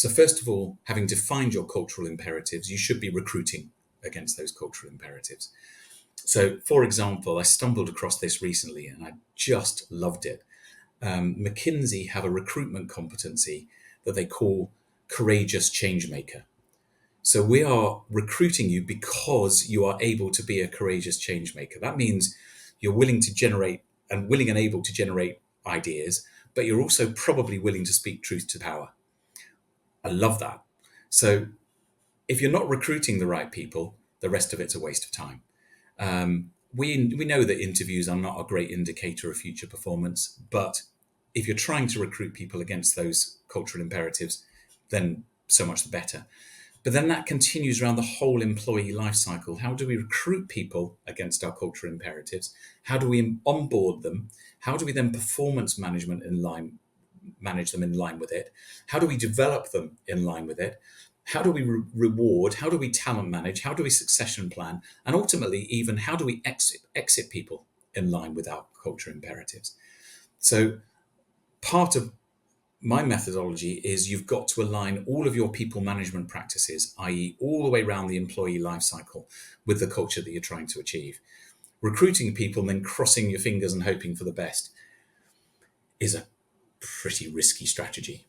So first of all, having defined your cultural imperatives, you should be recruiting against those cultural imperatives. So, for example, I stumbled across this recently and I just loved it. McKinsey have a recruitment competency that they call courageous change maker. So we are recruiting you because you are able to be a courageous change maker. That means you're willing and able to generate ideas, but you're also probably willing to speak truth to power. I love that. So if you're not recruiting the right people, the rest of it's a waste of time. We know that interviews are not a great indicator of future performance, but if you're trying to recruit people against those cultural imperatives, then so much the better. But then that continues around the whole employee life cycle. How do we recruit people against our cultural imperatives? How do we onboard them? How do we then performance manage them in line with it? How do we develop them in line with it? How do we reward? How do we talent manage? How do we succession plan? And ultimately, even how do we exit people in line with our culture imperatives? So part of my methodology is you've got to align all of your people management practices, i.e. all the way around the employee life cycle, with the culture that you're trying to achieve. Recruiting people and then crossing your fingers and hoping for the best is a pretty risky strategy.